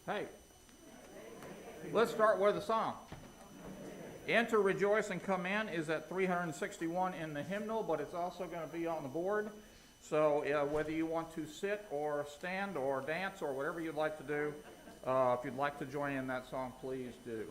Hey, let's start with a song. Enter, Rejoice, and Come In is at 361 in the hymnal, but it's also going to be on the board. So whether you want to sit or stand or dance or whatever you'd like to do, if you'd like to join in that song, please do.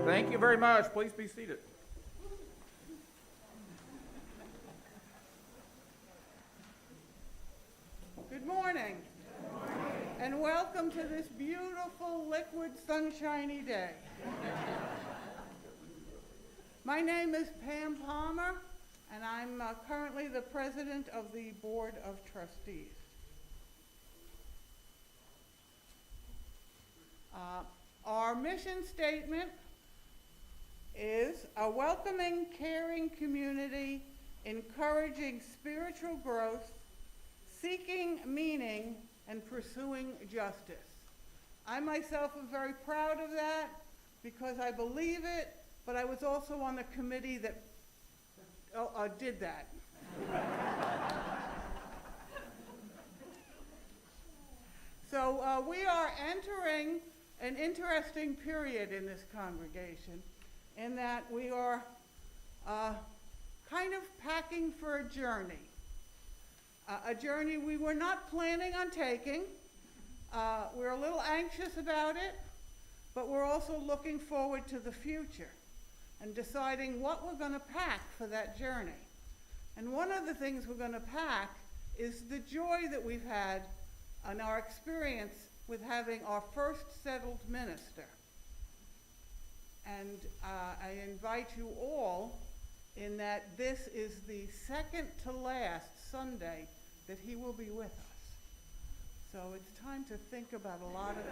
Thank you very much. Please be seated. Good morning. And welcome to this beautiful, liquid, sunshiny day. My name is Pam Palmer, and I'm currently the president of the Board of Trustees. Our mission statement is a welcoming, caring community, encouraging spiritual growth, seeking meaning, and pursuing justice. I myself am very proud of that because I believe it, but I was also on the committee that did that. So we are entering an interesting period in this congregation in that we are kind of packing for a journey we were not planning on taking. We're a little anxious about it, but we're also looking forward to the future and deciding what we're going to pack for that journey. And one of the things we're going to pack is the joy that we've had and our experience with having our first settled minister. And I invite you all in that this is the second to last Sunday that he will be with us. So it's time to think about a lot of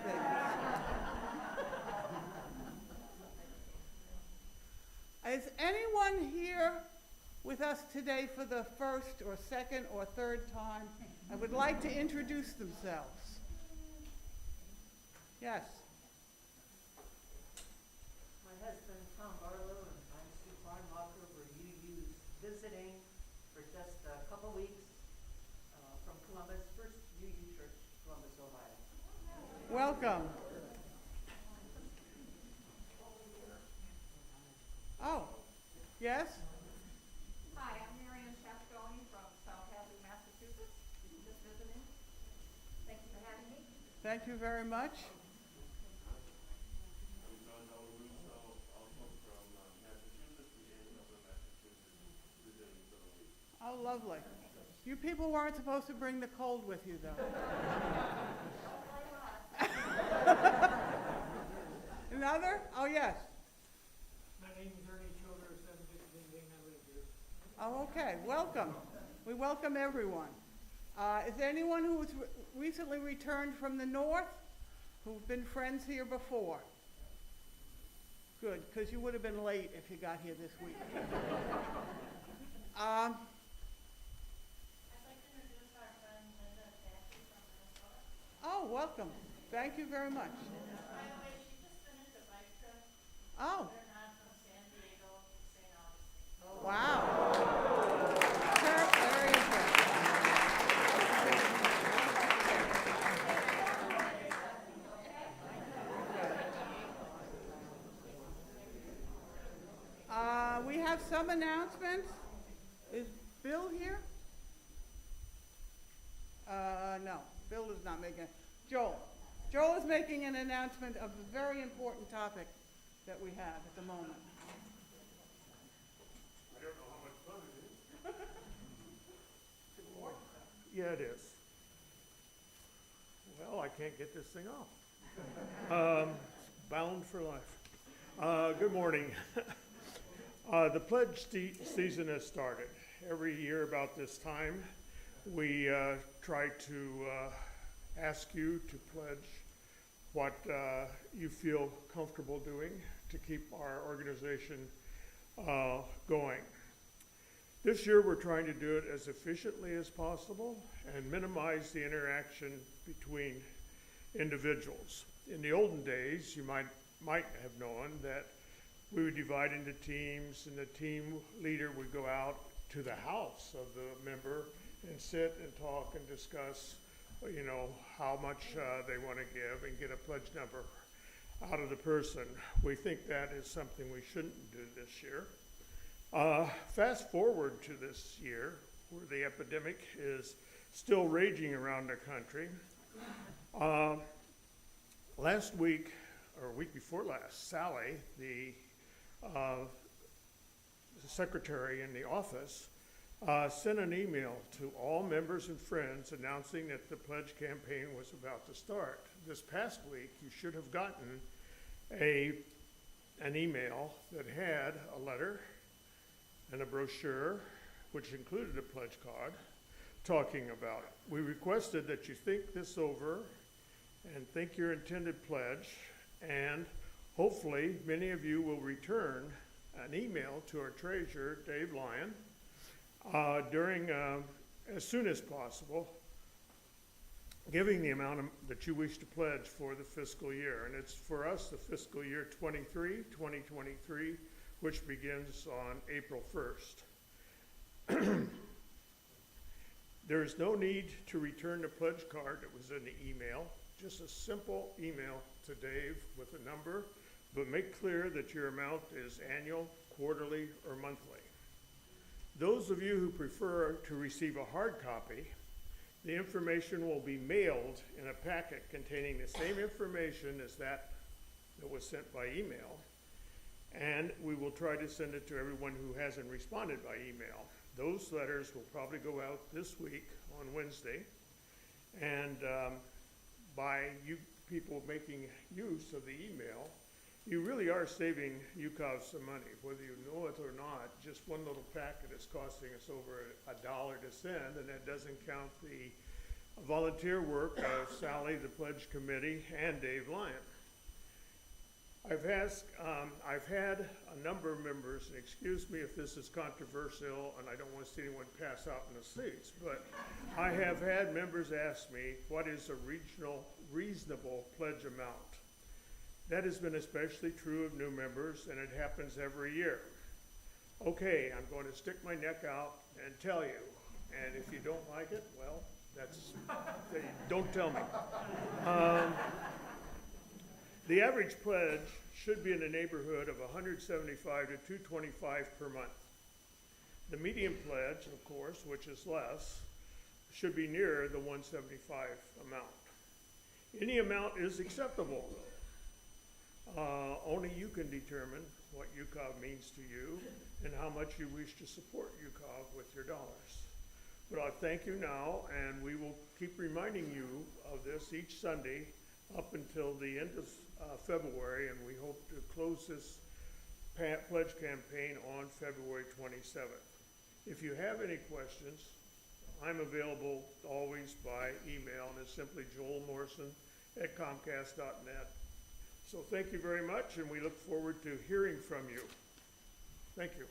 things. Is anyone here with us today for the first or second or third time? I would like to introduce themselves. Yes. My husband, Tom Barlow, and I'm Sue Farnwalker. We're UU's visiting for just a couple weeks from Columbus, First UU Church, Columbus, Ohio. Welcome. Oh, yes? Hi, I'm Marianne Shasconi from South Hadley, Massachusetts. Just visiting. Thank you for having me. Thank you very much. Oh, lovely. You people weren't supposed to bring the cold with you, though. Another? Oh, yes. My name is Ernie Childers, 715 Main Avenue. Oh, okay. Welcome. We welcome everyone. Is there anyone who has recently returned from the north who've been friends here before? Good, because you would have been late if you got here this week. Um, I'd like to introduce our friend Linda Taffy from Minnesota. oh, welcome. Thank you very much. By the way, she just finished a bike trip. Oh, They're not from San Diego to St. Augustine. wow. Very impressive. We have some announcements. Is Bill here? No, Bill is not making it. Joel. Joel is making an announcement of a very important topic that we have at the moment. I don't know how much fun it is. Yeah, it is. Well, I can't get this thing off. Bound for life. Good morning. The pledge season has started. Every year about this time, we try to ask you to pledge what you feel comfortable doing to keep our organization going. This year we're trying to do it as efficiently as possible and minimize the interaction between individuals. In the olden days, you might have known that we would divide into teams, and the team leader would go out to the house of the member and sit and talk and discuss, you know, how much they want to give and get a pledge number out of the person. We think that is something we shouldn't do this year. Fast forward to this year, where the epidemic is still raging around the country. Last week, or week before last, Sally, the secretary in the office, sent an email to all members and friends announcing that the pledge campaign was about to start. This past week, you should have gotten an email that had a letter and a brochure, which included a pledge card, talking about it. We requested that you think this over and think your intended pledge, and hopefully many of you will return an email to our treasurer, Dave Lyon, as soon as possible, giving the amount that you wish to pledge for the fiscal year. And it's for us the fiscal year 2023, which begins on April 1st. There is no need to return the pledge card that was in the email, just a simple email to Dave with a number, but make clear that your amount is annual, quarterly, or monthly. Those of you who prefer to receive a hard copy, the information will be mailed in a packet containing the same information as that was sent by email, and we will try to send it to everyone who hasn't responded by email. Those letters will probably go out this week on Wednesday, and by you people making use of the email, you really are saving UCOV some money, whether you know it or not. Just one little packet is costing us over $1 to send, and that doesn't count the volunteer work of Sally, the Pledge Committee, and Dave Lyon. I've had a number of members, and excuse me if this is controversial, and I don't want to see anyone pass out in the seats, but I have had members ask me, what is a reasonable pledge amount? That has been especially true of new members, and it happens every year. Okay, I'm going to stick my neck out and tell you, and if you don't like it, well, don't tell me. The average pledge should be in the neighborhood of $175 to $225 per month. The median pledge, of course, which is less, should be near the $175 amount. Any amount is acceptable. Only you can determine what UCOV means to you and how much you wish to support UCOV with your dollars. But I thank you now, and we will keep reminding you of this each Sunday up until the end of February, and we hope to close this pledge campaign on February 27th. If you have any questions, I'm available always by email, and it's simply joelmorrison@comcast.net. So thank you very much, and we look forward to hearing from you. Thank you.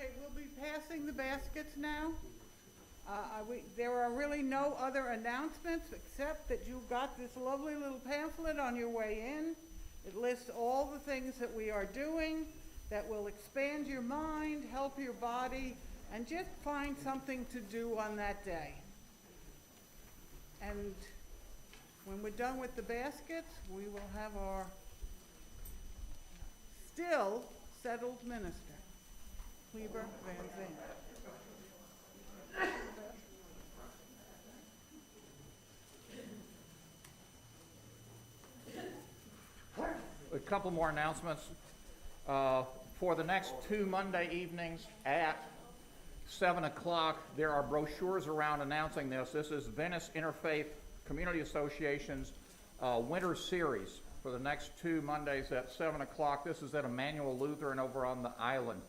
Okay, we'll be passing the baskets now. There are really no other announcements except that you got this lovely little pamphlet on your way in. It lists all the things that we are doing that will expand your mind, help your body, and just find something to do on that day. And when we're done with the baskets, we will have our still settled minister, Kleber Van Zandt. A couple more announcements. For the next 2 Monday evenings at 7 o'clock, there are brochures around announcing this. This is Venice Interfaith Community Association's winter series for the next 2 Mondays at 7 o'clock. This is at Emmanuel Lutheran over on the island.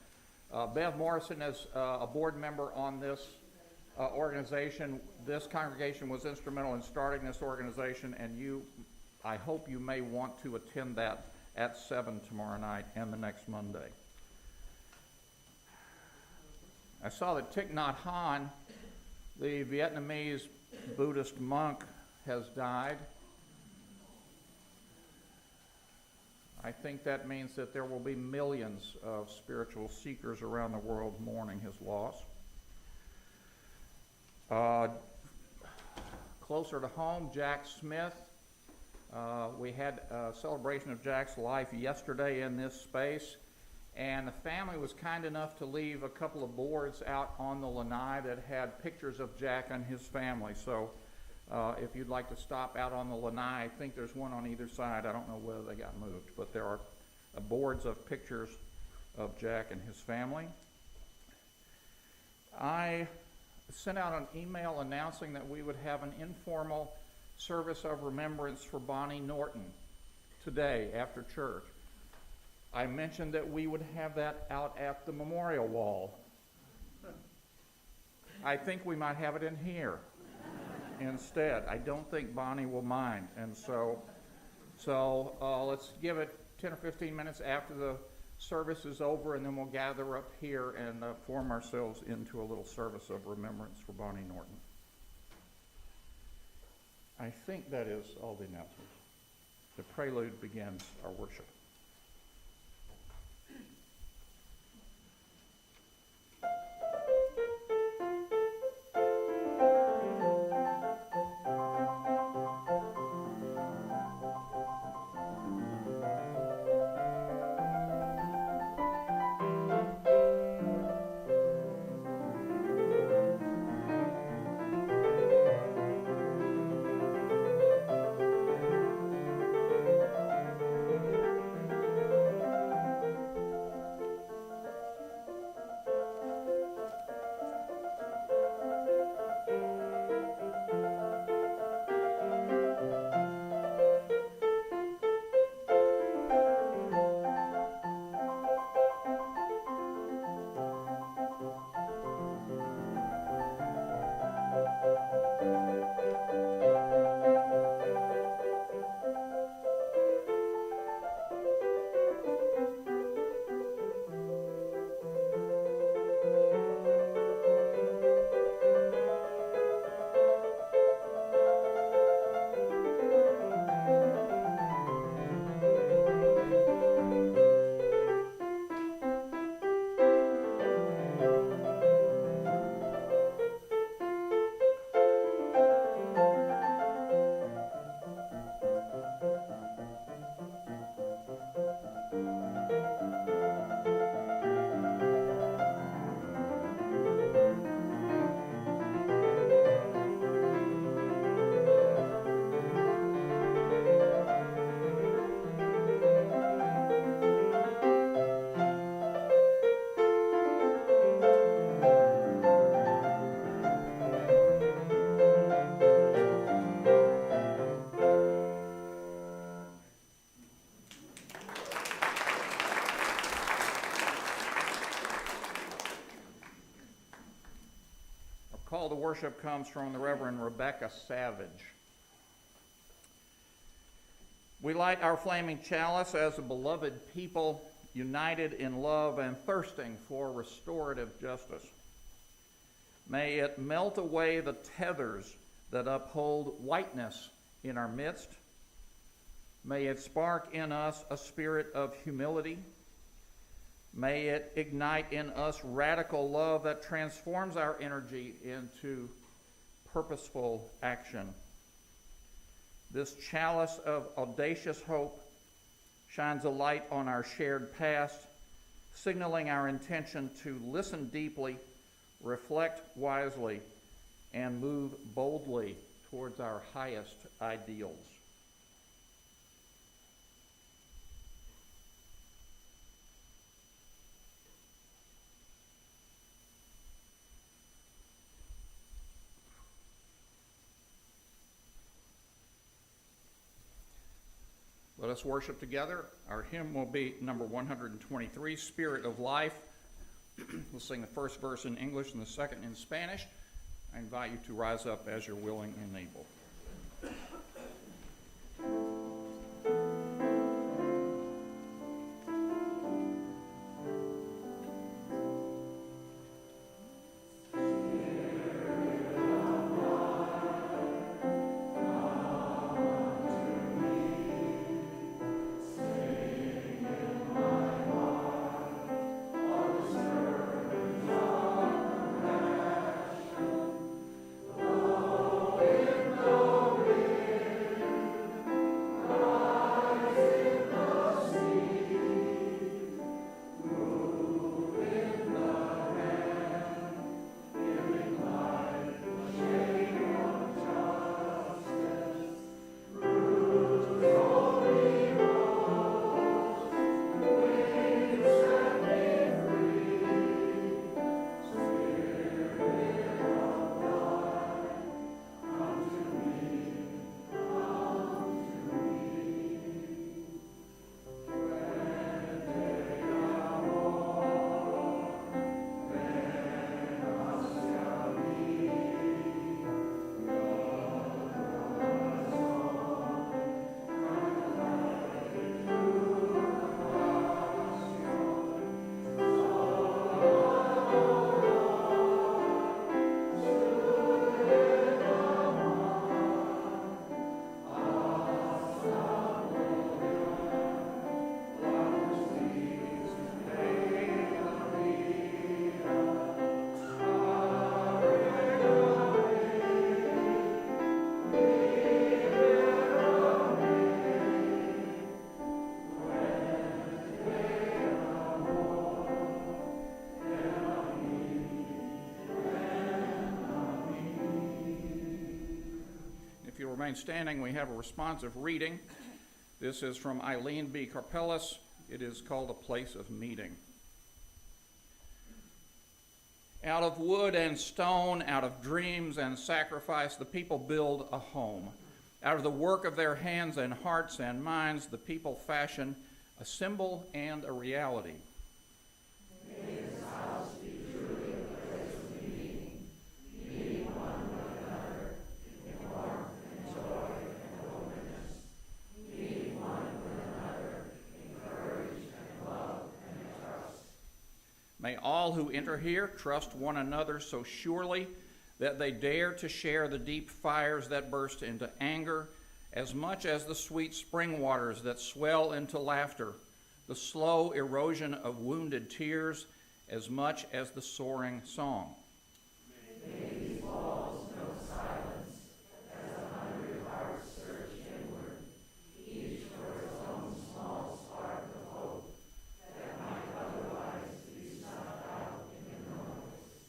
Bev Morrison is a board member on this organization. This congregation was instrumental in starting this organization, and I hope you may want to attend that at 7 tomorrow night and the next Monday. I saw that Thich Nhat Hanh, the Vietnamese Buddhist monk, has died. I think that means that there will be millions of spiritual seekers around the world mourning his loss. Closer to home, Jack Smith. We had a celebration of Jack's life yesterday in this space, and the family was kind enough to leave a couple of boards out on the lanai that had pictures of Jack and his family. So if you'd like to stop out on the lanai, I think there's one on either side. I don't know whether they got moved, but there are boards of pictures of Jack and his family. I sent out an email announcing that we would have an informal service of remembrance for Bonnie Norton today after church. I mentioned that we would have that out at the memorial wall. I think we might have it in here instead. I don't think Bonnie will mind. And so let's give it 10 or 15 minutes after the service is over, and then we'll gather up here and form ourselves into a little service of remembrance for Bonnie Norton. I think that is all the announcements. The prelude begins our worship. Call to worship comes from the Reverend Rebecca Savage. We light our flaming chalice as a beloved people united in love and thirsting for restorative justice. May it melt away the tethers that uphold whiteness in our midst. May it spark in us a spirit of humility. May it ignite in us radical love that transforms our energy into purposeful action. This chalice of audacious hope shines a light on our shared past, signaling our intention to listen deeply, reflect wisely, and move boldly towards our highest ideals. Let us worship together. Our hymn will be number 123, Spirit of Life. We'll sing the first verse in English and the second in Spanish. I invite you to rise up as you're willing and able. If you remain standing, we have a responsive reading. This is from Eileen B. Carpelis. It is called A Place of Meeting. Out of wood and stone, out of dreams and sacrifice, the people build a home. Out of the work of their hands and hearts and minds, the people fashion a symbol and a reality. May this house be truly a place of meeting, meeting one with another in warmth and joy and openness, meeting one with another in courage and love and trust. May all who enter here trust one another so surely that they dare to share the deep fires that burst into anger as much as the sweet spring waters that swell into laughter, the slow erosion of wounded tears as much as the soaring song. May these walls know silence as 100 hearts search inward, each for its own small spark of hope that might otherwise be snuffed out in the noise.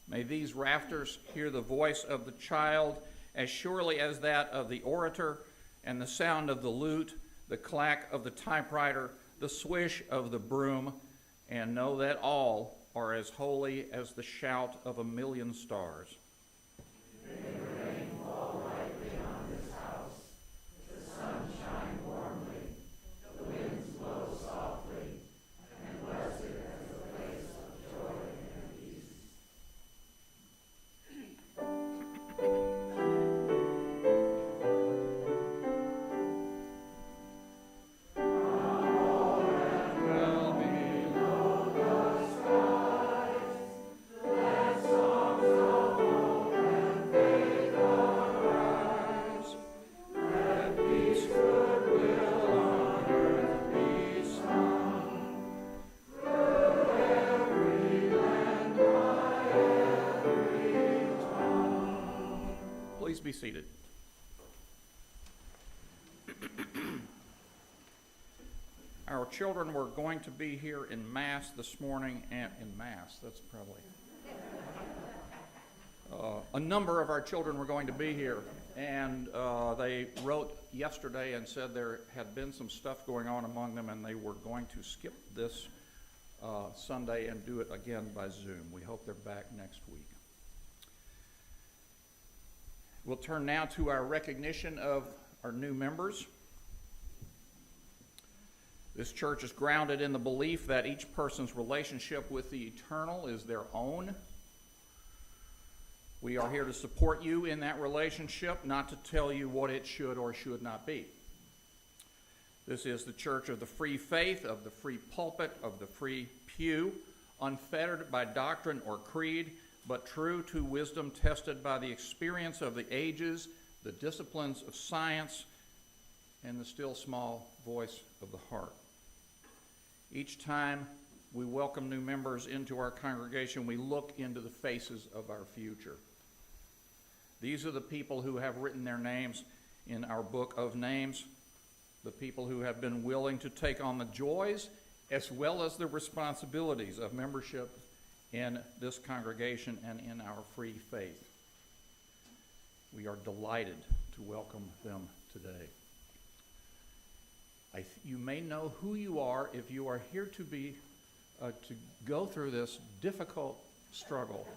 May these rafters hear the voice of the child as surely as that of the orator, and the sound of the lute, the clack of the typewriter, the swish of the broom, and know that all are as holy as the shout of a million stars. May the rain fall lightly on this house, the sun shine warmly, the winds blow softly, and bless it as a place of joy and peace. Well, seated. Our children were going to be here in Mass this morning, and in Mass, that's probably... a number of our children were going to be here, and they wrote yesterday and said there had been some stuff going on among them, and they were going to skip this Sunday and do it again by Zoom. We hope they're back next week. We'll turn now to our recognition of our new members. This church is grounded in the belief that each person's relationship with the eternal is their own. We are here to support you in that relationship, not to tell you what it should or should not be. This is the church of the free faith, of the free pulpit, of the free pew, unfettered by doctrine or creed, but true to wisdom tested by the experience of the ages, the disciplines of science, and the still small voice of the heart. Each time we welcome new members into our congregation, we look into the faces of our future. These are the people who have written their names in our book of names, the people who have been willing to take on the joys as well as the responsibilities of membership in this congregation and in our free faith. We are delighted to welcome them today. You may know who you are if you are here to go through this difficult struggle.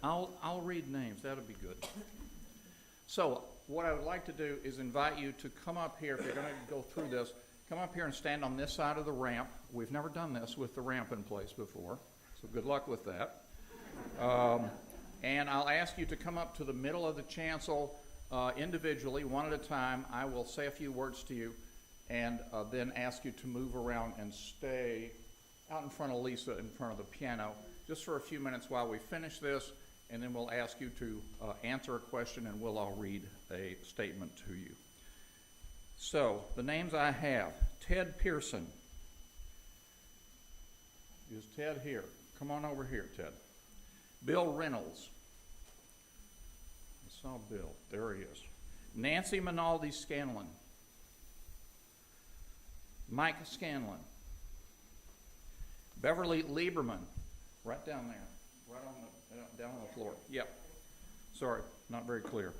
I'll read names. That'll be good. So what I would like to do is invite you to come up here. If you're going to go through this, come up here and stand on this side of the ramp. We've never done this with the ramp in place before, so good luck with that. And I'll ask you to come up to the middle of the chancel individually, one at a time. I will say a few words to you and then ask you to move around and stay out in front of Lisa, in front of the piano, just for a few minutes while we finish this, and then we'll ask you to answer a question, and we'll all read a statement to you. So, the names I have: Ted Pearson. Is Ted here? Come on over here, Ted. Bill Reynolds. I saw Bill. There he is. Nancy Minaldi Scanlon. Mike Scanlon. Beverly Lieberman. Right down there. Right on the, down on the floor. Yep. Sorry, not very clear.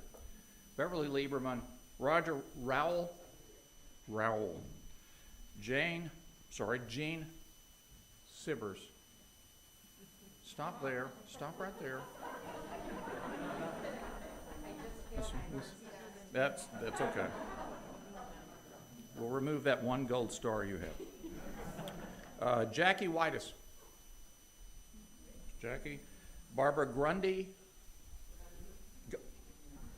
Beverly Lieberman. Roger Rowell. Jean Sibbers. Stop there. Stop right there. That's okay. We'll remove that one gold star you have. Jackie Whitus. Jackie. Barbara Grundy.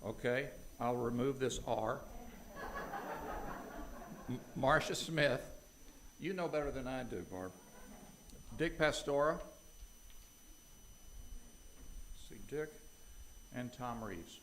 Okay, I'll remove this R. Marcia Smith. You know better than I do, Barb. Dick Pastora. See Dick. And Tom Reeves.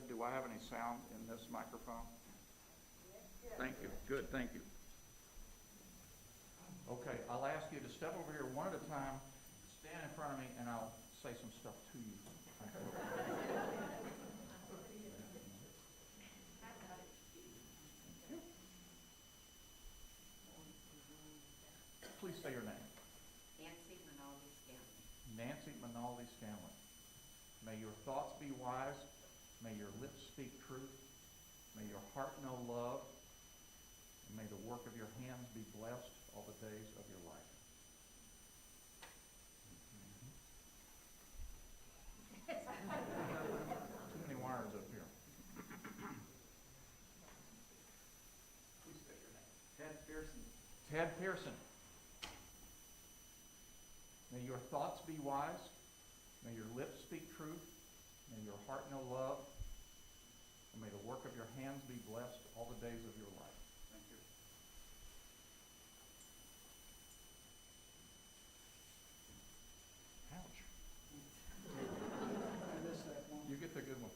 Do I have any sound in this microphone? Thank you. Good, thank you. Okay, I'll ask you to step over here one at a time, stand in front of me, and I'll say some stuff to you. Please say your name. Nancy Minaldi Scanlon. Nancy Minaldi Scanlon. May your thoughts be wise. May your lips speak truth. May your heart know love. And may the work of your hands be blessed all the days of your life. Too many wires up here. Please state your name. Ted Pearson. Ted Pearson. May your thoughts be wise. May your lips speak truth. May your heart know love. and may the work of your hands be blessed all the days of your life. Thank you. Ouch. You get the good one.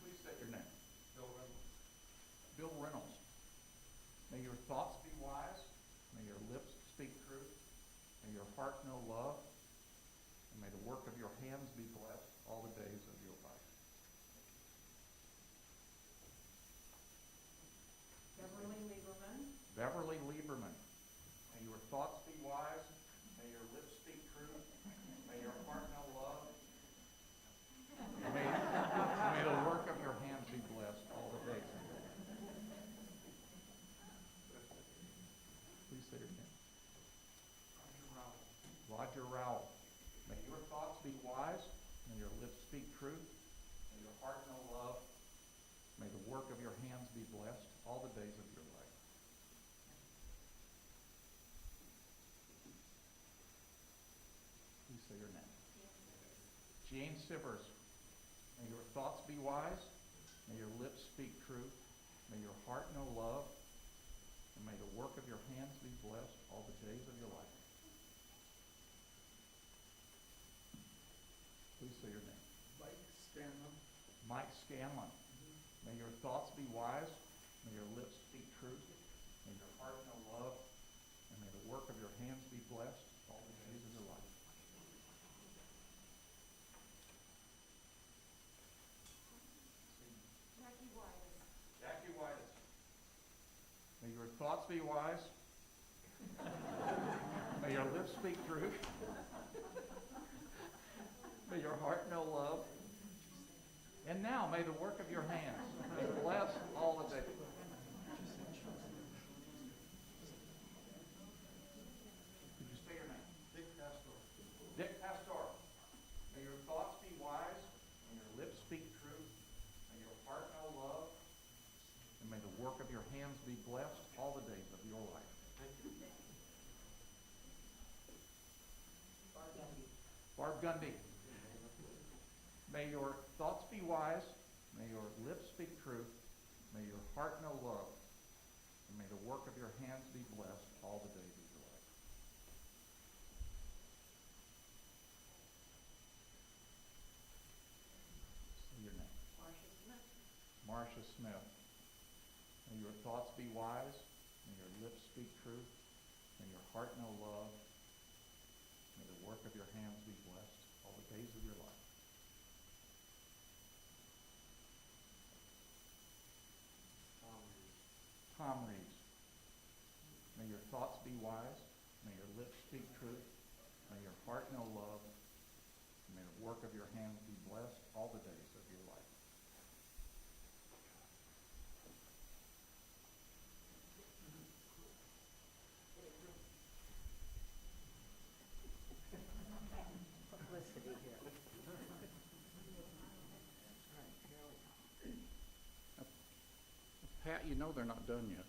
Please state your name. Bill Reynolds. Bill Reynolds. May your thoughts be wise. May your lips speak truth. May your heart know love. And may the work of your hands be blessed all the days of your life. Beverly Lieberman. Beverly Lieberman. May your thoughts be wise. May your lips speak truth. May your heart know love. May the work of your hands be blessed all the days of your life. Please say your name. Roger Rowell. May your thoughts be wise. May your lips speak truth. May your heart know love. May the work of your hands be blessed all the days of your life. Please say your name. Jane Sivers. May your thoughts be wise. May your lips speak truth. May your heart know love. And may the work of your hands be blessed all the days of your life. Please say your name. Mike Scanlon. Mike Scanlon. May your thoughts be wise. May your lips speak truth. May your heart know love. And may the work of your hands be blessed all the days of your life. Jackie Wise. Jackie Whitus. May your thoughts be wise. May your lips speak truth. May your heart know love. And now may the work of your hands be blessed all the days. Could you say your name? Dick Pastor. Dick Pastor. May your thoughts be wise. May your lips speak truth. May your heart know love. And may the work of your hands be blessed all the days of your life. Barb Gundy. Barb Gundy. May your thoughts be wise. May your lips speak truth. May your heart know love. And may the work of your hands be blessed all the days of your life. Say your name. Marcia Smith. Marcia Smith. May your thoughts be wise. May your lips speak truth. May your heart know love. May the work of your hands be blessed all the days of your life. Tom Reeves. May your thoughts be wise. May your lips speak truth. May your heart know love. And may the work of your hands be blessed all the days of your life. Publicity here. Pat, you know they're not done yet.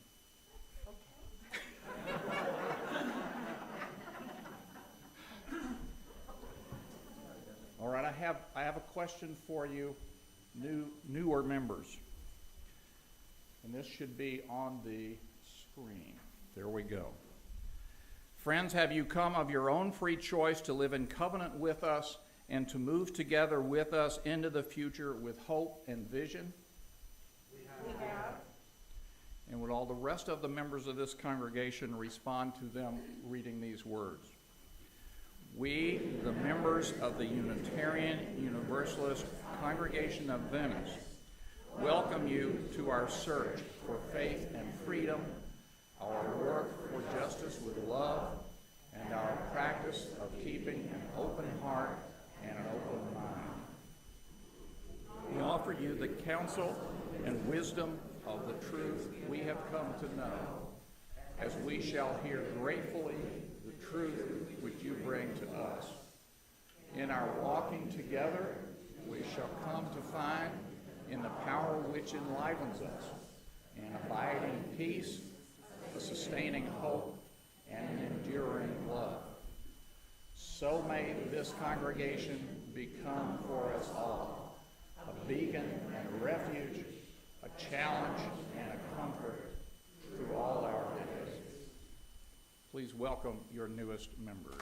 All right, I have a question for you, newer members. And this should be on the screen. There we go. Friends, have you come of your own free choice to live in covenant with us and to move together with us into the future with hope and vision? We have. And would all the rest of the members of this congregation respond to them reading these words? We, the members of the Unitarian Universalist Congregation of Venice, welcome you to our search for faith and freedom, our work for justice with love, and our practice of keeping an open heart and an open mind. We offer you the counsel and wisdom of the truth we have come to know, as we shall hear gratefully the truth which you bring to us. In our walking together, we shall come to find in the power which enlivens us, an abiding peace, a sustaining hope, and an enduring love. So may this congregation become for us all a beacon and a refuge, a challenge and a comfort through all our days. Please welcome your newest members.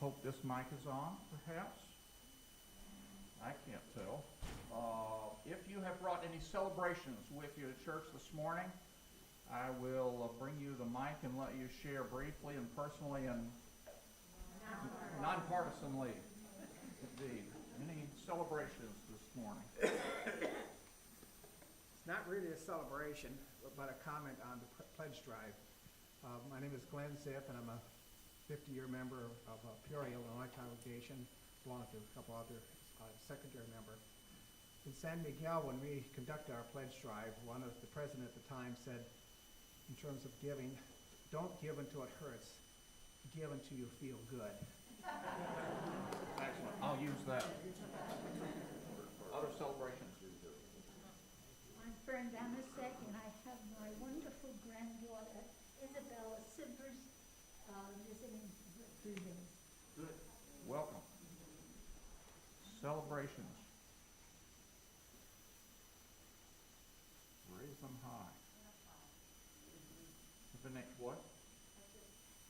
Hope this mic is on, perhaps. I can't tell. If you have brought any celebrations with you to church this morning, I will bring you the mic and let you share briefly and personally and nonpartisanly. Indeed. Any celebrations this morning? It's not really a celebration, but a comment on the pledge drive. My name is Glenn Ziff, and I'm a 50-year member of Peoria, Illinois congregation, along with a couple other secondary member. In San Miguel, when we conducted our pledge drive, the president at the time said, in terms of giving, don't give until it hurts, give until you feel good. Excellent. I'll use that. Other celebrations? I'm Brenda Amasek, and I have my wonderful granddaughter, Isabella Sippers, visiting for 3 days. Good. Welcome. Celebrations. Raise them high. What?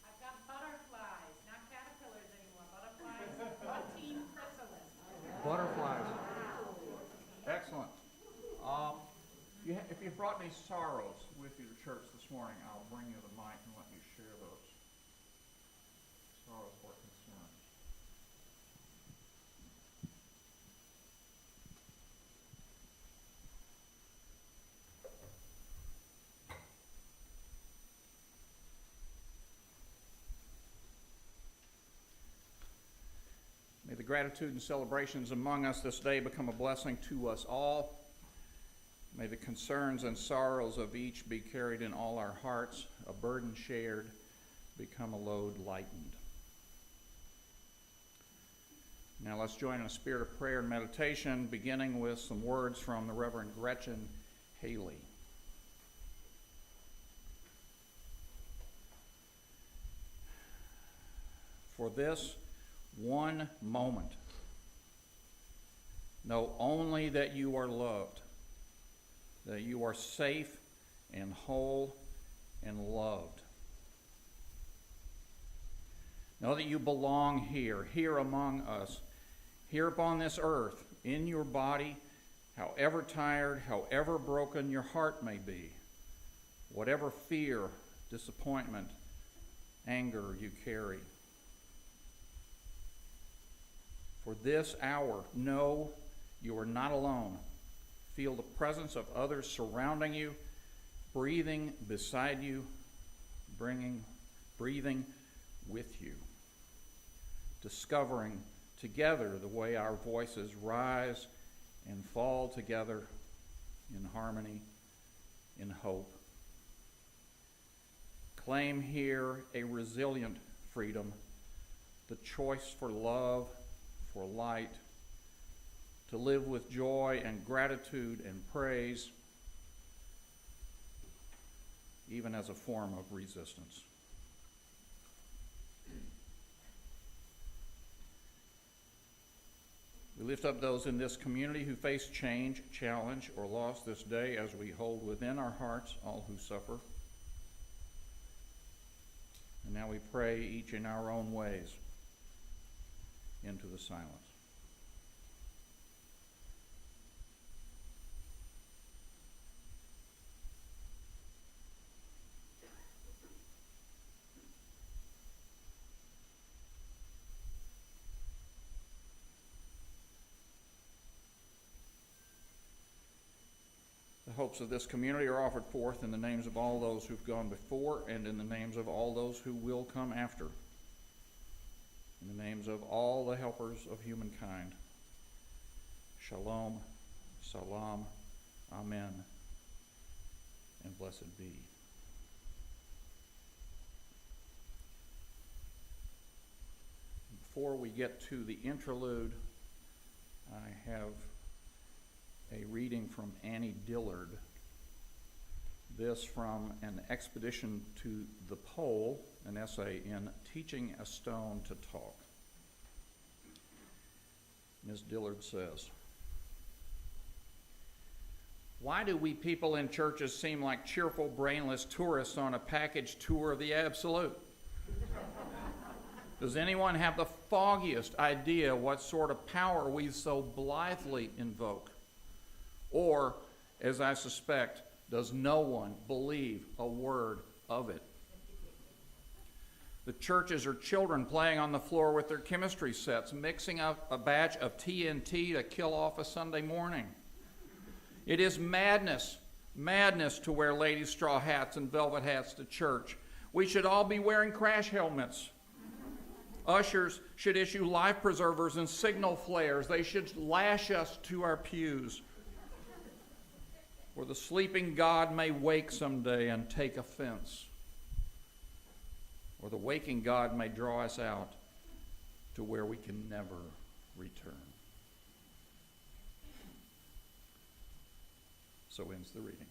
I've got butterflies, not caterpillars anymore. Butterflies, team chrysalis. Butterflies. Excellent. If you've brought any sorrows with you to church this morning, I'll bring you the mic and let you share those. Sorrows or concerns. May the gratitude and celebrations among us this day become a blessing to us all. May the concerns and sorrows of each be carried in all our hearts, a burden shared, become a load lightened. Now let's join in a spirit of prayer and meditation, beginning with some words from the Reverend Gretchen Haley. For this one moment, know only that you are loved, that you are safe and whole and loved. Know that you belong here among us, here upon this earth, in your body, however tired, however broken your heart may be, whatever fear, disappointment, anger you carry. For this hour, know you are not alone. Feel the presence of others surrounding you, breathing beside you, breathing with you, discovering together the way our voices rise and fall together in harmony, in hope. Claim here a resilient freedom, the choice for love, for light, to live with joy and gratitude and praise, even as a form of resistance. We lift up those in this community who face change, challenge, or loss this day as we hold within our hearts all who suffer. And now we pray each in our own ways into the silence. The hopes of this community are offered forth in the names of all those who've gone before and in the names of all those who will come after. In In the names of all the helpers of humankind, Shalom, Salam, Amen, and blessed be. Before we get to the interlude, I have a reading from Annie Dillard. This from an expedition to the pole, an essay in Teaching a Stone to Talk. Ms. Dillard says, "Why do we people in churches seem like cheerful, brainless tourists on a package tour of the absolute? Does anyone have the foggiest idea what sort of power we so blithely invoke? Or, as I suspect, does no one believe a word of it? The churches are children playing on the floor with their chemistry sets, mixing up a batch of TNT to kill off a Sunday morning. It is madness, madness to wear ladies' straw hats and velvet hats to church. We should all be wearing crash helmets. Ushers should issue life preservers and signal flares. They should lash us to our pews. Or the sleeping God may wake someday and take offense. Or the waking God may draw us out to where we can never return." So ends the reading.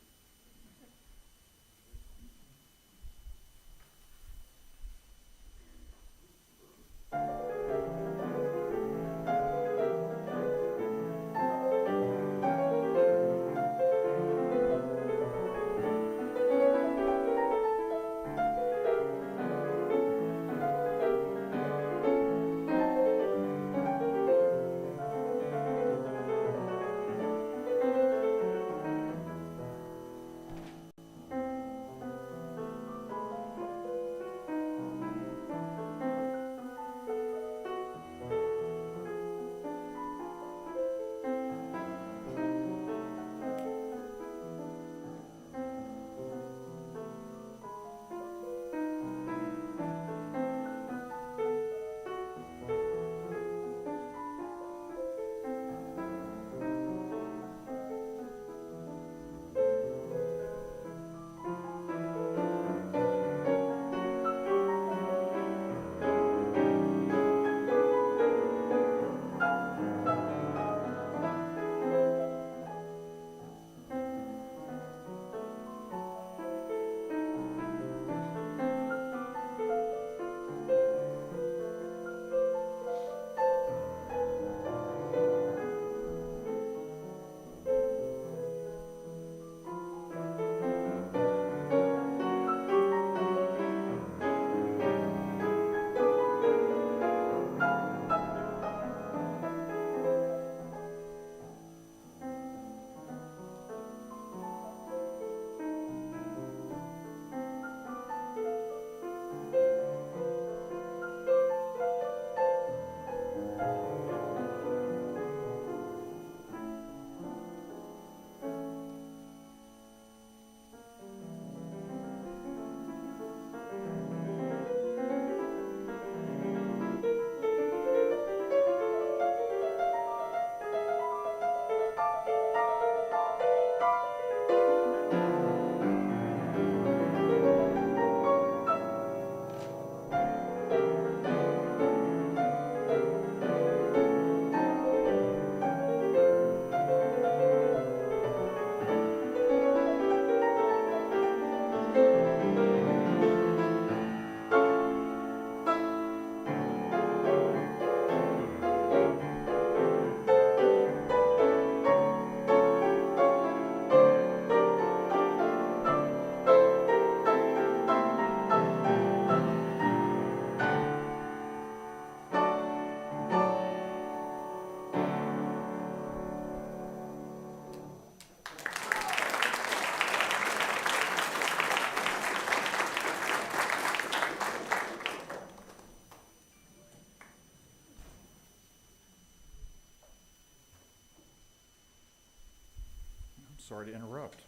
Sorry to interrupt.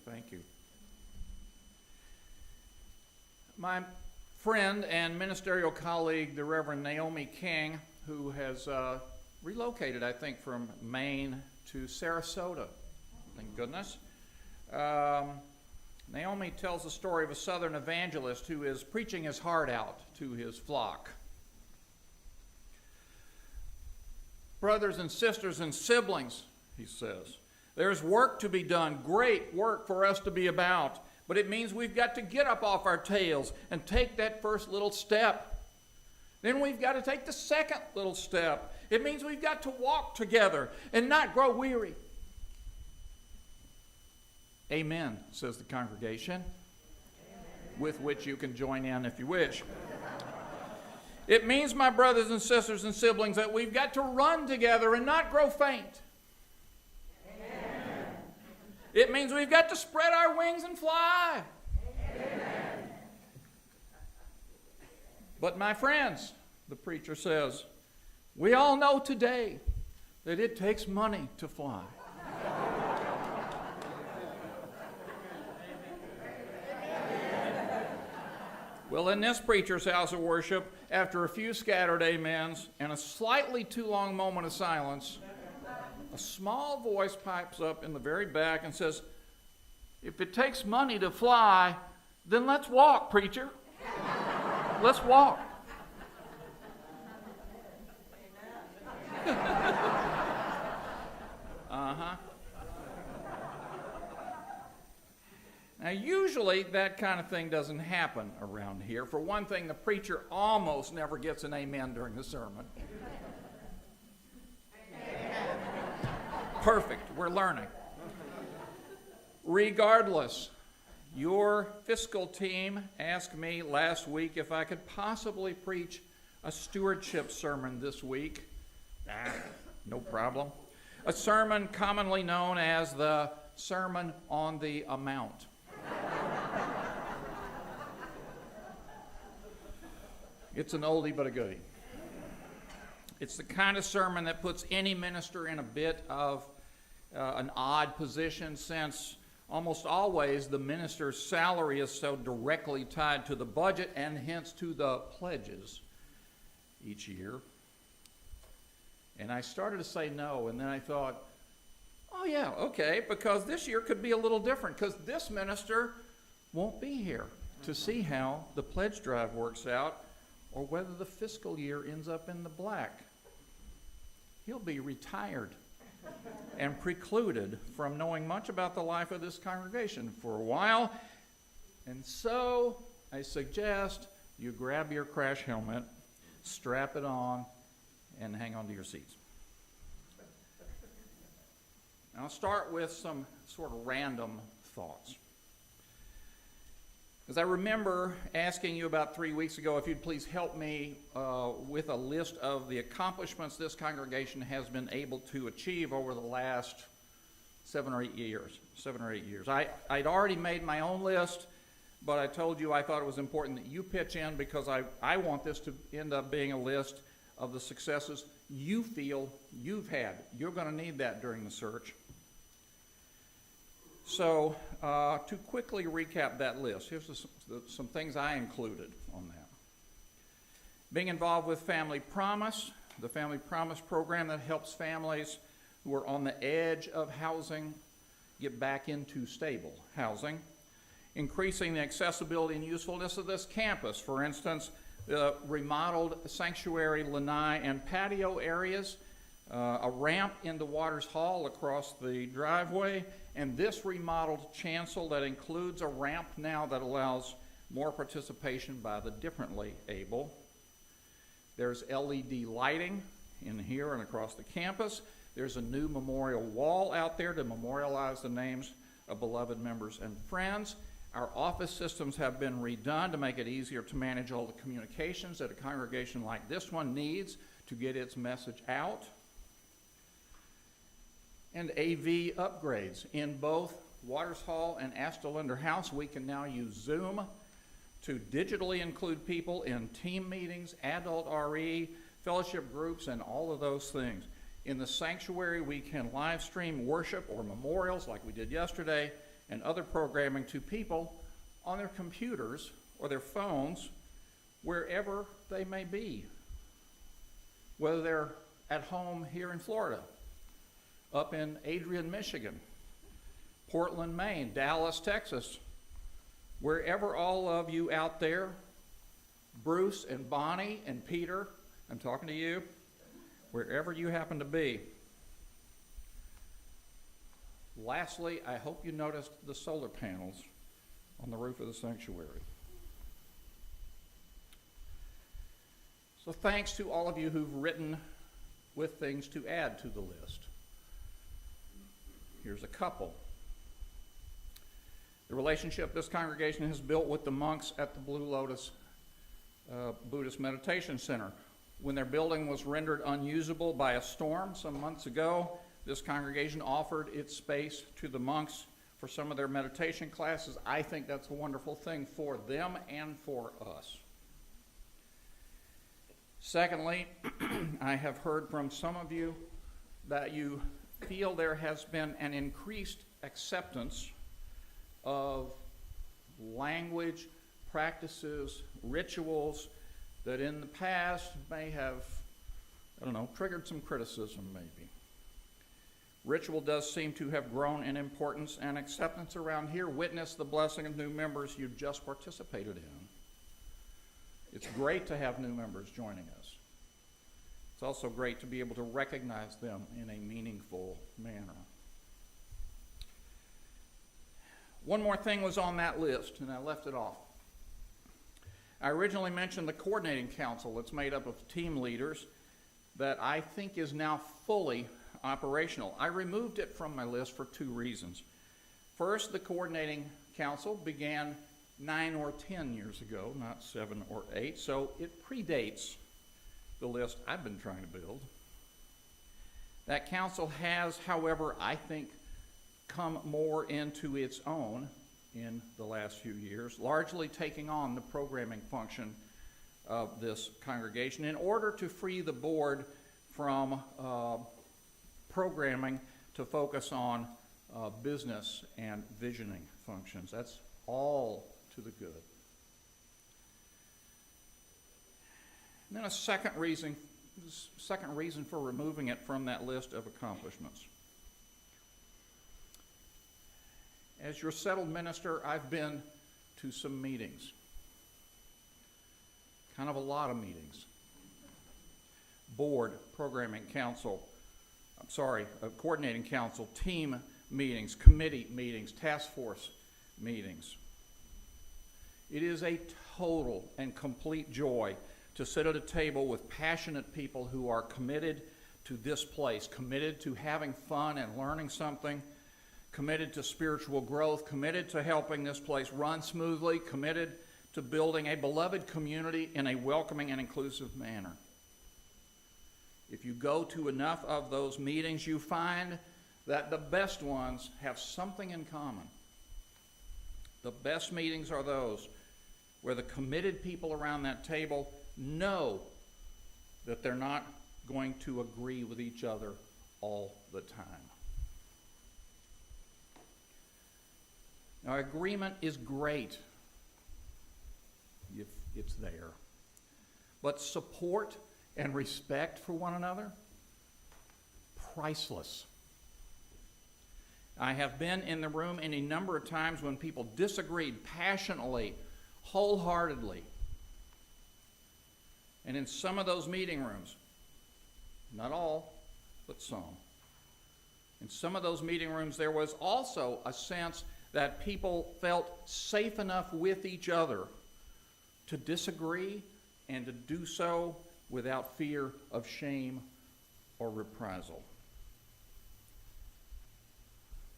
Thank you. My friend and ministerial colleague, the Reverend Naomi King, who has relocated, I think, from Maine to Sarasota. Thank goodness. Naomi tells the story of a southern evangelist who is preaching his heart out to his flock. Brothers and sisters and siblings, he says, there's work to be done, great work for us to be about, but it means we've got to get up off our tails and take that first little step. Then we've got to take the second little step. It means we've got to walk together and not grow weary. Amen, says the congregation, with which you can join in if you wish. It means, my brothers and sisters and siblings, that we've got to run together and not grow faint. Amen. It means we've got to spread our wings and fly. Amen. But my friends, the preacher says, we all know today that it takes money to fly. Well, in this preacher's house of worship, after a few scattered amens and a slightly too long moment of silence, a small voice pipes up in the very back and says, if it takes money to fly, then let's walk, preacher. Let's walk. Uh-huh. Now, usually that kind of thing doesn't happen around here. For one thing, the preacher almost never gets an amen during the sermon. Perfect. We're learning. Regardless, your fiscal team asked me last week if I could possibly preach a stewardship sermon this week. No problem. A sermon commonly known as the Sermon on the Amount. It's an oldie but a goodie. It's the kind of sermon that puts any minister in a bit of an odd position, since almost always the minister's salary is so directly tied to the budget and hence to the pledges each year. And I started to say no, and then I thought, oh yeah, okay, because this year could be a little different, because this minister won't be here to see how the pledge drive works out or whether the fiscal year ends up in the black. He'll be retired and precluded from knowing much about the life of this congregation for a while. And so I suggest you grab your crash helmet, strap it on, and hang on to your seats. I'll start with some sort of random thoughts. As I remember asking you about 3 weeks ago if you'd please help me with a list of the accomplishments this congregation has been able to achieve over the last 7 or 8 years. I'd already made my own list, but I told you I thought it was important that you pitch in, because I want this to end up being a list of the successes you feel you've had. You're going to need that during the search. So, to quickly recap that list, here's some things I included on that. Being involved with Family Promise, the Family Promise program that helps families who are on the edge of housing get back into stable housing. Increasing the accessibility and usefulness of this campus. For instance, the remodeled sanctuary, lanai, and patio areas, a ramp into Waters Hall across the driveway, and this remodeled chancel that includes a ramp now that allows more participation by the differently able. There's LED lighting in here and across the campus. There's a new memorial wall out there to memorialize the names of beloved members and friends. Our office systems have been redone to make it easier to manage all the communications that a congregation like this one needs to get its message out. And AV upgrades. In both Waters Hall and Astorlander House, we can now use Zoom to digitally include people in team meetings, adult RE, fellowship groups, and all of those things. In the sanctuary, we can live stream worship or memorials like we did yesterday, and other programming to people on their computers or their phones wherever they may be, whether they're at home here in Florida, up in Adrian, Michigan, Portland, Maine, Dallas, Texas, wherever all of you out there, Bruce and Bonnie and Peter, I'm talking to you, wherever you happen to be. Lastly, I hope you noticed the solar panels on the roof of the sanctuary. So thanks to all of you who've written with things to add to the list. Here's a couple. The relationship this congregation has built with the monks at the Blue Lotus Buddhist Meditation Center. When their building was rendered unusable by a storm some months ago, this congregation offered its space to the monks for some of their meditation classes. I think that's a wonderful thing for them and for us. Secondly, I have heard from some of you that you feel there has been an increased acceptance of language, practices, rituals that in the past may have, triggered some criticism maybe. Ritual does seem to have grown in importance and acceptance around here. Witness the blessing of new members you just participated in. It's great to have new members joining us. It's also great to be able to recognize them in a meaningful manner. One more thing was on that list, and I left it off. I originally mentioned the coordinating council that's made up of team leaders that I think is now fully operational. I removed it from my list for two reasons. First, the coordinating council began 9 or 10 years ago, not 7 or 8, so it predates the list I've been trying to build. That council has, however, I think, come more into its own in the last few years, largely taking on the programming function of this congregation in order to free the board from programming to focus on business and visioning functions. That's all to the good. And then a second reason for removing it from that list of accomplishments. As your settled minister, I've been to some meetings. Kind of a lot of meetings. Board, programming council, coordinating council, team meetings, committee meetings, task force meetings. It is a total and complete joy to sit at a table with passionate people who are committed to this place, committed to having fun and learning something, committed to spiritual growth, committed to helping this place run smoothly, committed to building a beloved community in a welcoming and inclusive manner. If you go to enough of those meetings, you find that the best ones have something in common. The best meetings are those where the committed people around that table know that they're not going to agree with each other all the time. Now, agreement is great if it's there. But support and respect for one another, priceless. I have been in the room any number of times when people disagreed passionately, wholeheartedly. And in some of those meeting rooms, not all, but some, in some of those meeting rooms there was also a sense that people felt safe enough with each other to disagree and to do so without fear of shame or reprisal.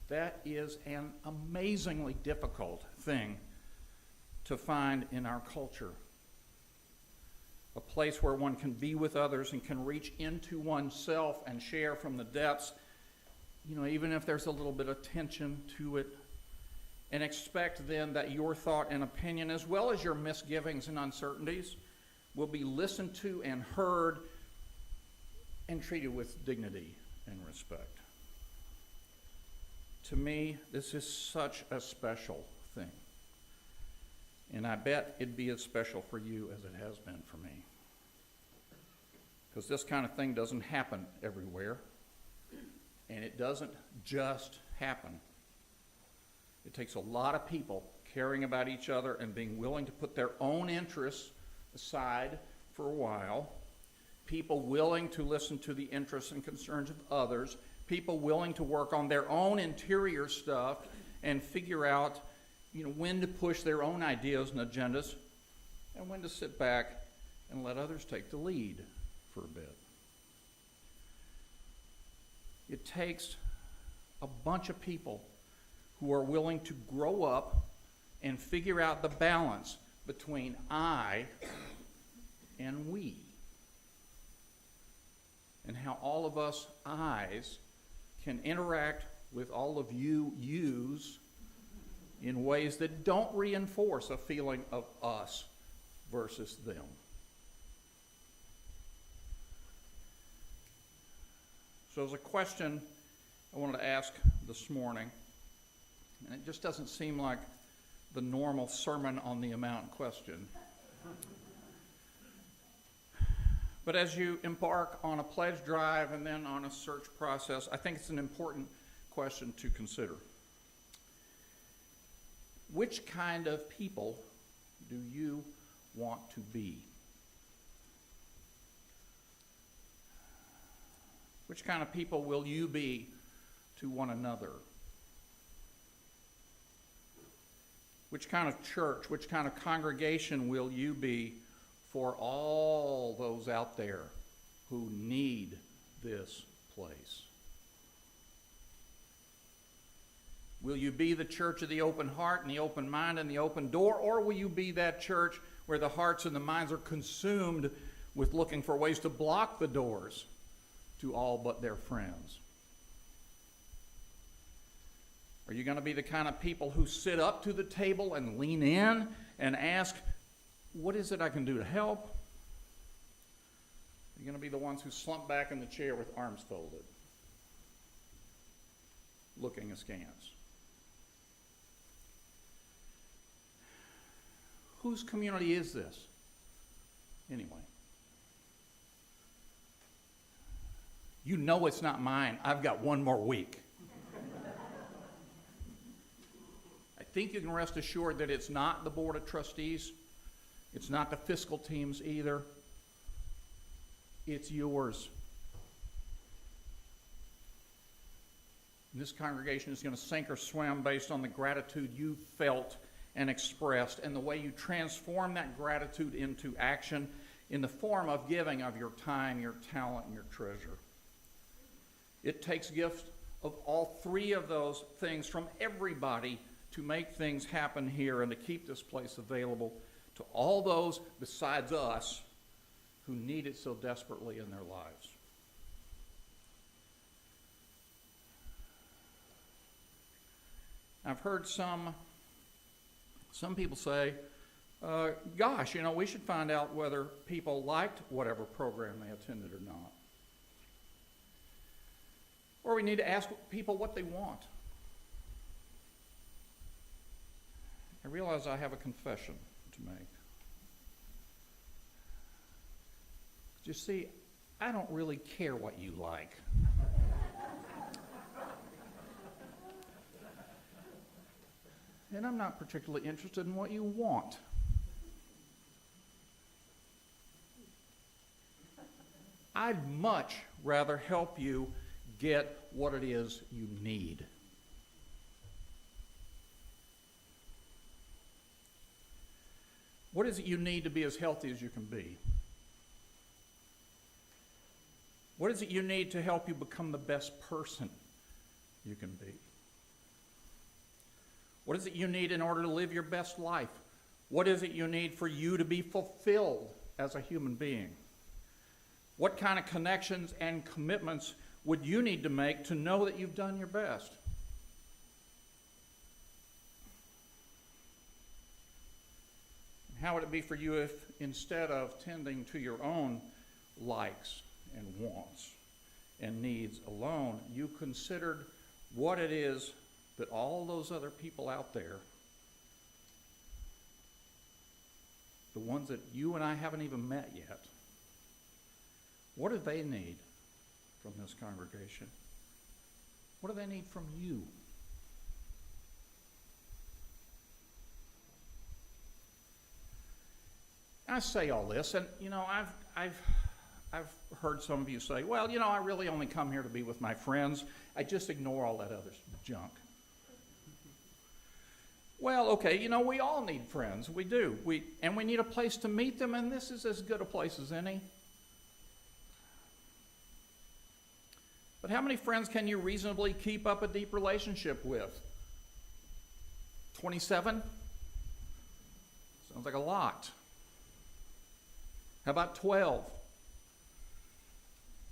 That is an amazingly difficult thing to find in our culture. A place where one can be with others and can reach into oneself and share from the depths, even if there's a little bit of tension to it, and expect then that your thought and opinion, as well as your misgivings and uncertainties, will be listened to and heard and treated with dignity and respect. To me, this is such a special thing. And I bet it'd be as special for you as it has been for me. Because this kind of thing doesn't happen everywhere. And it doesn't just happen. It takes a lot of people caring about each other and being willing to put their own interests aside for a while. People willing to listen to the interests and concerns of others. People willing to work on their own interior stuff and figure out, when to push their own ideas and agendas and when to sit back and let others take the lead for a bit. It takes a bunch of people who are willing to grow up and figure out the balance between I and we. And how all of us I's can interact with all of you yous in ways that don't reinforce a feeling of us versus them. So there's a question I wanted to ask this morning, and it just doesn't seem like the normal Sermon on the Mount question. But as you embark on a pledge drive and then on a search process, I think it's an important question to consider. Which kind of people do you want to be? Which kind of people will you be to one another? Which kind of church, which kind of congregation will you be for all those out there who need this place? Will you be the church of the open heart and the open mind and the open door, or will you be that church where the hearts and the minds are consumed with looking for ways to block the doors to all but their friends? Are you going to be the kind of people who sit up to the table and lean in and ask, what is it I can do to help? Are you going to be the ones who slump back in the chair with arms folded, looking askance? Whose community is this, anyway? You know it's not mine. I've got one more week. I think you can rest assured that it's not the Board of Trustees. It's not the fiscal teams either. It's yours. And this congregation is going to sink or swim based on the gratitude you felt and expressed, and the way you transform that gratitude into action in the form of giving of your time, your talent, and your treasure. It takes gifts of all three of those things from everybody to make things happen here and to keep this place available to all those besides us who need it so desperately in their lives. I've heard some people say, gosh, we should find out whether people liked whatever program they attended or not. Or we need to ask people what they want. I realize I have a confession to make. You see, I don't really care what you like. And I'm not particularly interested in what you want. I'd much rather help you get what it is you need. What is it you need to be as healthy as you can be? What is it you need to help you become the best person you can be? What is it you need in order to live your best life? What is it you need for you to be fulfilled as a human being? What kind of connections and commitments would you need to make to know that you've done your best? How would it be for you if, instead of tending to your own likes and wants and needs alone, you considered what it is that all those other people out there the ones that you and I haven't even met yet, what do they need from this congregation? What do they need from you? I say all this, and I've heard some of you say, well, I really only come here to be with my friends. I just ignore all that other junk. Well, okay, we all need friends. We do. And we need a place to meet them, and this is as good a place as any. But how many friends can you reasonably keep up a deep relationship with? 27? Sounds like a lot. How about 12?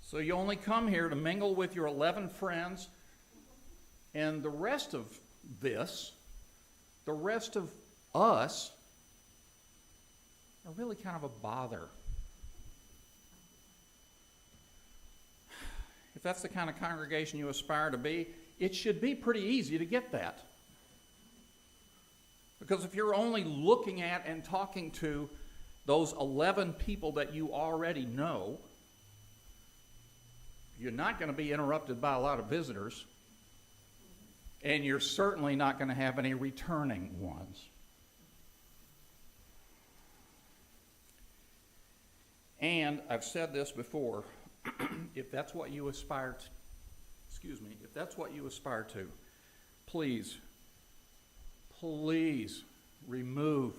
So you only come here to mingle with your 11 friends, and the rest of this, the rest of us, are really kind of a bother. If that's the kind of congregation you aspire to be, it should be pretty easy to get that. Because if you're only looking at and talking to those 11 people that you already know, you're not going to be interrupted by a lot of visitors, and you're certainly not going to have any returning ones. And I've said this before, if that's what you aspire to, please remove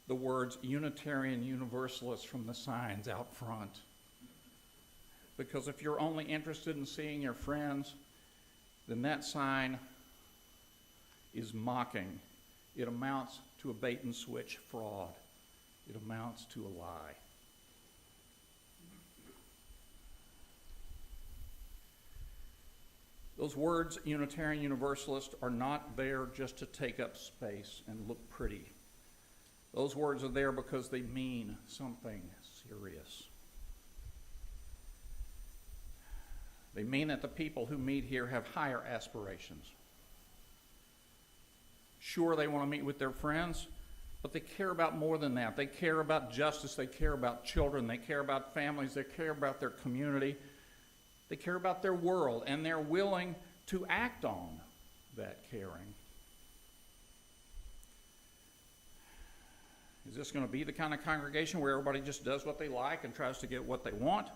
the words Unitarian Universalist from the signs out front. Because if you're only interested in seeing your friends, then that sign is mocking. It amounts to a bait and switch fraud. It amounts to a lie. Those words, Unitarian Universalist, are not there just to take up space and look pretty. Those words are there because they mean something serious. They mean that the people who meet here have higher aspirations. Sure, they want to meet with their friends, but they care about more than that. They care about justice. They care about children. They care about families. They care about their community. They care about their world, and they're willing to act on that caring. Is this going to be the kind of congregation where everybody just does what they like and tries to get what they want?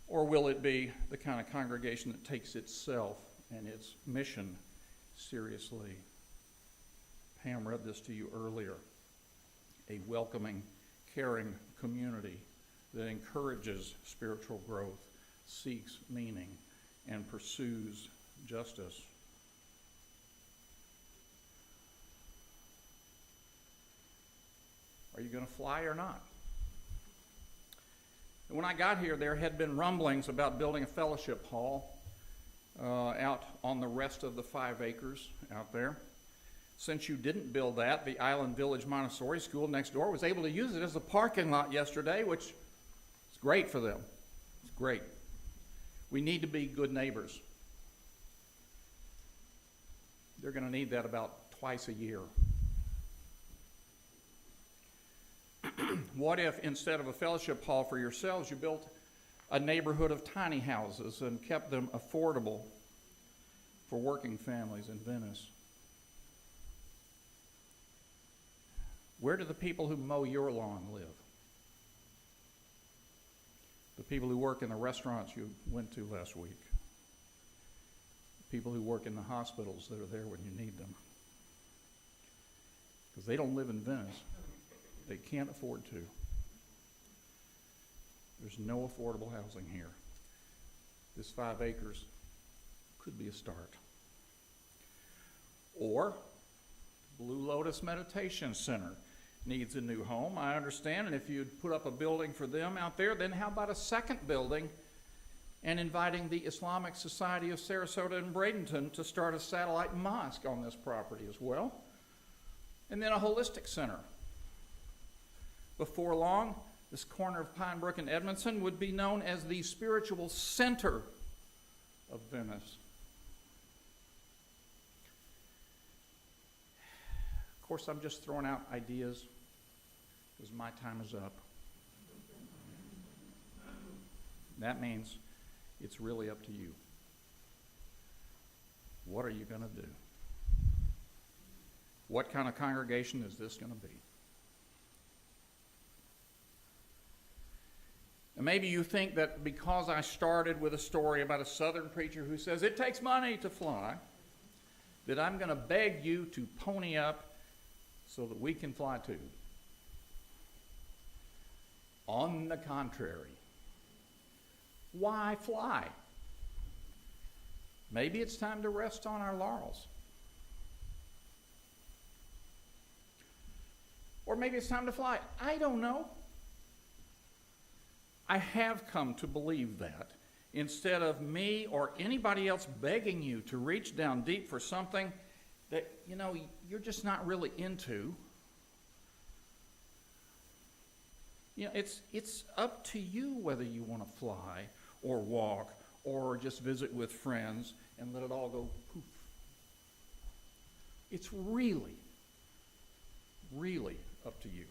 Or will it be the kind of congregation that takes itself and its mission seriously? Pam read this to you earlier. A welcoming, caring community that encourages spiritual growth, seeks meaning, and pursues justice. Are you going to fly or not? And when I got here, there had been rumblings about building a fellowship hall out on the rest of the 5 acres out there. Since you didn't build that, the Island Village Montessori School next door was able to use it as a parking lot yesterday, which is great for them. It's great. We need to be good neighbors. They're going to need that about twice a year. What if, instead of a fellowship hall for yourselves, you built a neighborhood of tiny houses and kept them affordable for working families in Venice? Where do the people who mow your lawn live? The people who work in the restaurants you went to last week? The people who work in the hospitals that are there when you need them? Because they don't live in Venice. They can't afford to. There's no affordable housing here. This 5 acres could be a start. Or Blue Lotus Meditation Center needs a new home, I understand, and if you'd put up a building for them out there, then how about a second building and inviting the Islamic Society of Sarasota and Bradenton to start a satellite mosque on this property as well? And then a holistic center. Before long, this corner of Pine Brook and Edmondson would be known as the spiritual center of Venice. Of course, I'm just throwing out ideas. because my time is up. That means it's really up to you. What are you going to do? What kind of congregation is this going to be? And maybe you think that because I started with a story about a southern preacher who says it takes money to fly, that I'm going to beg you to pony up so that we can fly too. On the contrary, why fly? Maybe it's time to rest on our laurels. Or maybe it's time to fly. I don't know. I have come to believe that instead of me or anybody else begging you to reach down deep for something that, you're just not really into. It's up to you whether you want to fly or walk or just visit with friends and let it all go poof. It's really, really up to you.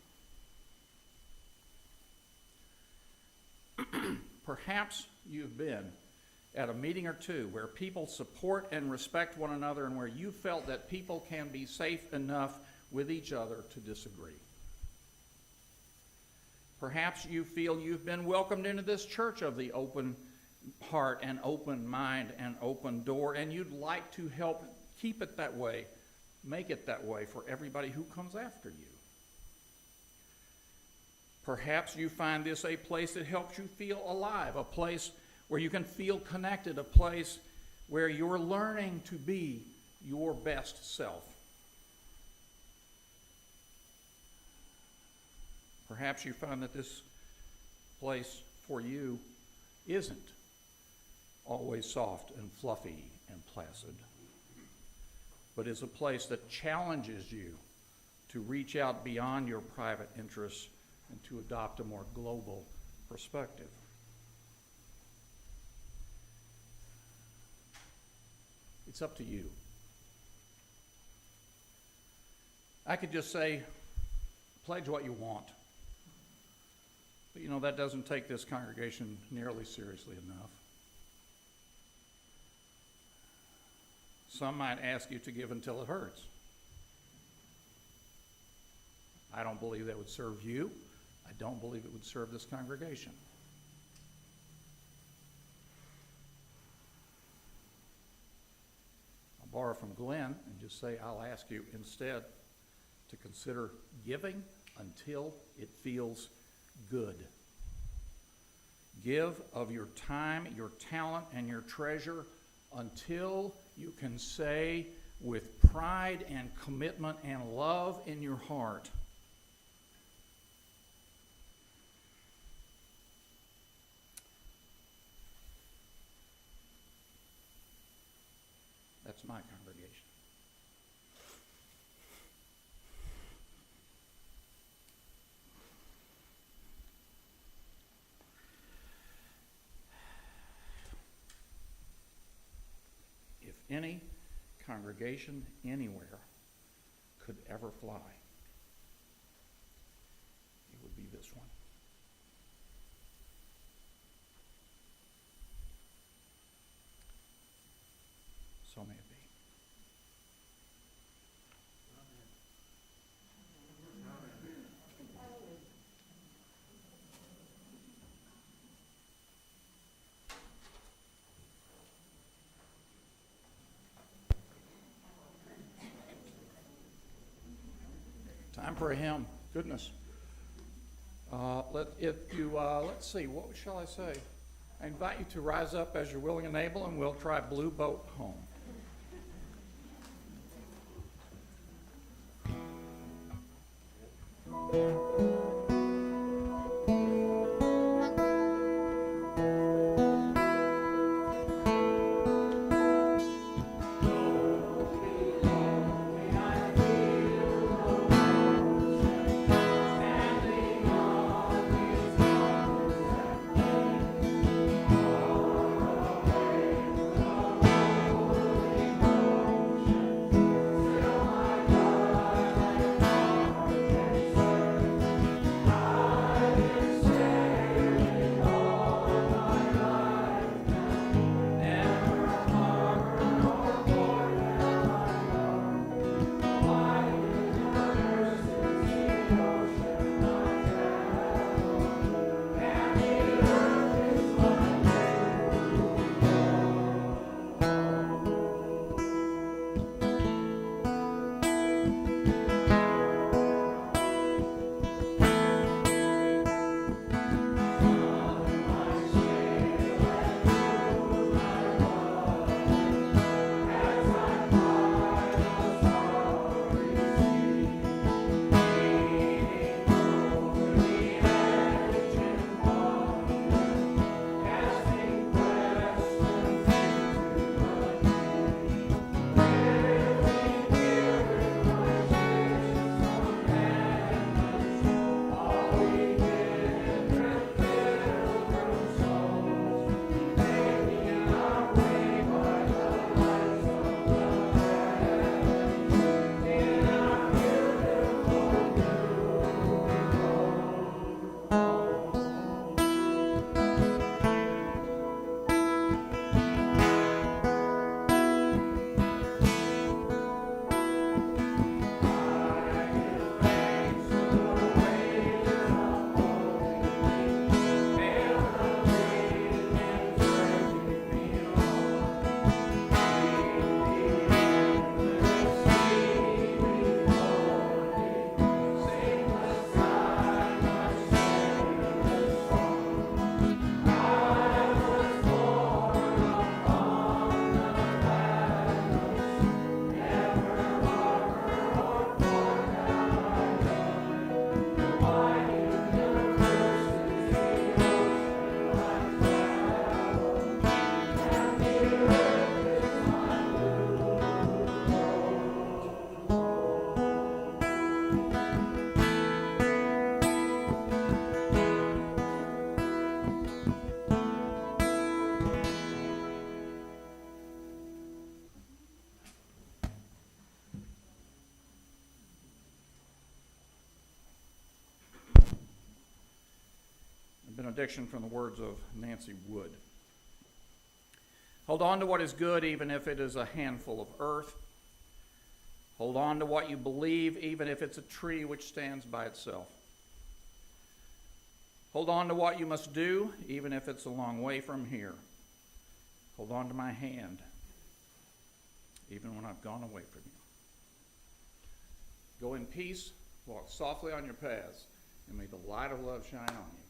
Perhaps you've been at a meeting or two where people support and respect one another and where you felt that people can be safe enough with each other to disagree. Perhaps you feel you've been welcomed into this church of the open heart and open mind and open door, and you'd like to help keep it that way, make it that way for everybody who comes after you. Perhaps you find this a place that helps you feel alive, a place where you can feel connected, a place where you're learning to be your best self. Perhaps you find that this place for you isn't always soft and fluffy and placid, but is a place that challenges you to reach out beyond your private interests and to adopt a more global perspective. It's up to you. I could just say, pledge what you want. But that doesn't take this congregation nearly seriously enough. Some might ask you to give until it hurts. I don't believe that would serve you. I don't believe it would serve this congregation. I'll borrow from Glenn and just say I'll ask you instead to consider giving until it feels good. Give of your time, your talent, and your treasure until you can say with pride and commitment and love in your heart, that's my congregation. If any congregation anywhere could ever fly, it would be this one. So may it be. Time for a hymn. Goodness. Let's see, what shall I say? I invite you to rise up as you're willing and able, and we'll try Blue Boat Home. benediction from the words of Nancy Wood. Hold on to what is good, even if it is a handful of earth. Hold on to what you believe, even if it's a tree which stands by itself. Hold on to what you must do, even if it's a long way from here. Hold on to my hand, even when I've gone away from you. Go in peace, walk softly on your paths, and may the light of love shine on you.